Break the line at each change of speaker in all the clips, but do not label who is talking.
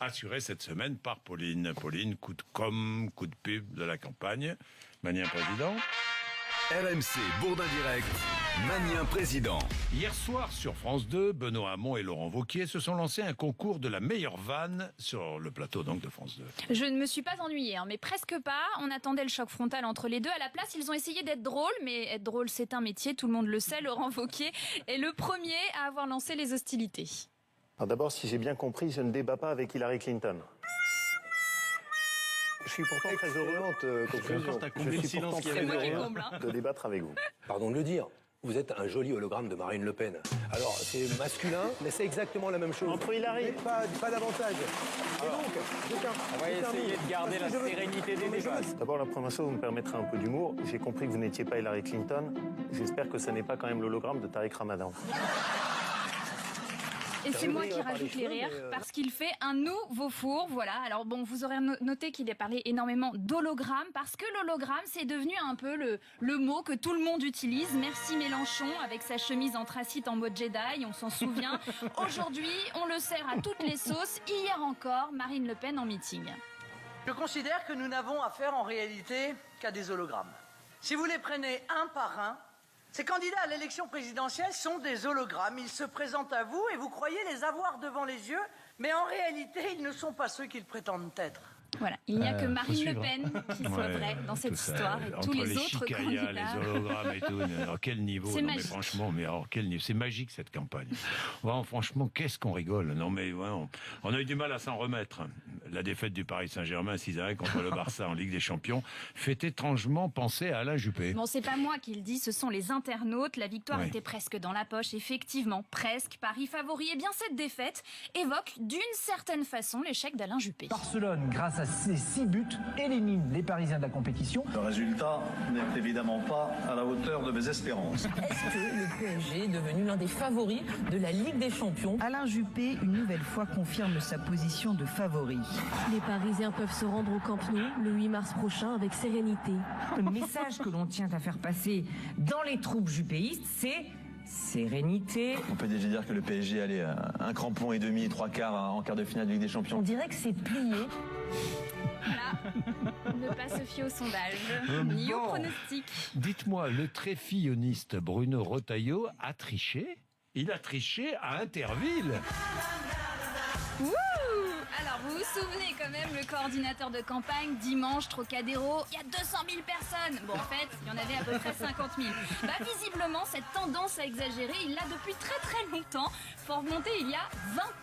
assuré cette semaine par Pauline. Pauline, coup de com', coup de pub de la campagne. Magnien président.
RMC Bourdin Direct, Magnien président.
Hier soir sur France 2, Benoît Hamon et Laurent Wauquiez se sont lancés un concours de la meilleure vanne sur le plateau donc de France 2.
Je ne me suis pas ennuyée, mais presque pas. On attendait le choc frontal entre les deux. À la place, ils ont essayé d'être drôles, mais être drôle, c'est un métier, tout le monde le sait. Laurent Wauquiez est le premier à avoir lancé les hostilités.
Alors d'abord, si j'ai bien compris, je ne débat pas avec Hillary Clinton. Je suis pourtant très heureux de débattre avec vous.
Pardon de le dire, vous êtes un joli hologramme de Marine Le Pen. Alors, c'est masculin, mais c'est exactement la même chose.
Entre Hillary...
Mais pas davantage. Et donc,
on va essayer de garder la sérénité des débats.
D'abord, la première chose, vous me permettrez un peu d'humour. J'ai compris que vous n'étiez pas Hillary Clinton. J'espère que ce n'est pas quand même l'hologramme de Tariq Ramadan.
Et c'est moi qui rajoute les rires, parce qu'il fait un nouveau four, voilà. Alors bon, vous aurez noté qu'il a parlé énormément d'hologramme, parce que l'hologramme, c'est devenu un peu le mot que tout le monde utilise. Merci Mélenchon, avec sa chemise anthracite en mode Jedi, on s'en souvient. Aujourd'hui, on le sert à toutes les sauces. Hier encore, Marine Le Pen en meeting.
Je considère que nous n'avons affaire en réalité qu'à des hologrammes. Si vous les prenez un par un, ces candidats à l'élection présidentielle sont des hologrammes. Ils se présentent à vous et vous croyez les avoir devant les yeux, mais en réalité, ils ne sont pas ceux qu'ils prétendent être.
Voilà, il n'y a que Marine Le Pen qui soit vraie dans cette histoire et tous les autres candidats.
Les hologrammes et tout, alors quel niveau?
C'est magique.
Mais franchement, quel niveau? C'est magique cette campagne. Ouais, franchement, qu'est-ce qu'on rigole. Non mais ouais, on a eu du mal à s'en remettre. La défaite du Paris Saint-Germain 6-1 contre le Barça en Ligue des Champions fait étrangement penser à Alain Juppé.
Bon, c'est pas moi qui le dis, ce sont les internautes. La victoire était presque dans la poche, effectivement, presque. Paris favori. Et bien cette défaite évoque d'une certaine façon l'échec d'Alain Juppé.
Barcelone, grâce à ses 6 buts, élimine les Parisiens de la compétition.
Le résultat n'est évidemment pas à la hauteur de mes espérances.
Est-ce que le PSG est devenu l'un des favoris de la Ligue des Champions?
Alain Juppé, une nouvelle fois, confirme sa position de favori.
Les Parisiens peuvent se rendre au Camp Nou le 8 mars prochain avec sérénité.
Le message que l'on tient à faire passer dans les troupes juppéistes, c'est sérénité.
On peut déjà dire que le PSG allait un crampon et demi, 3/4 en quart de finale de Ligue des Champions.
On dirait que c'est plié.
Voilà, ne pas se fier au sondage, ni au pronostic.
Dites-moi, le tréfilloniste Bruno Retailleau a triché? Il a triché à Interville.
Wouh! Alors, vous vous souvenez quand même, le coordinateur de campagne, dimanche, Trocadéro, il y a 200 000 personnes. Bon, en fait, il y en avait à peu près 50 000. Visiblement, cette tendance à exagérer, il l'a depuis très très longtemps. Faut remonter il y a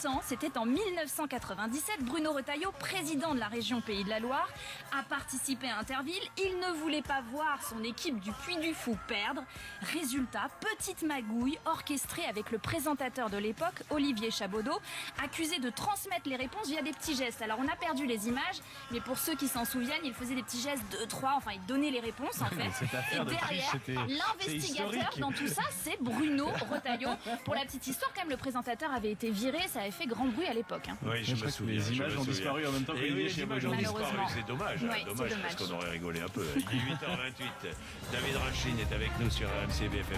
20 ans, c'était en 1997, Bruno Retailleau, président de la région Pays de la Loire, a participé à Interville. Il ne voulait pas voir son équipe du Puy du Fou perdre. Résultat, petite magouille orchestrée avec le présentateur de l'époque, Olivier Chabaudot, accusé de transmettre les réponses via des petits gestes. Alors on a perdu les images, mais pour ceux qui s'en souviennent, il faisait des petits gestes, 2, 3, enfin il donnait les réponses en fait. Et derrière, l'investigateur dans tout ça, c'est Bruno Retailleau. Pour la petite histoire, quand même, le présentateur avait été viré, ça avait fait grand bruit à l'époque.
Oui, je me souviens.
Les images ont disparu en même temps que
les images ont disparu. C'est dommage,
Oui,
dommage parce qu'on aurait rigolé un peu. 18h28, David Rachin est avec nous sur RMC BFM.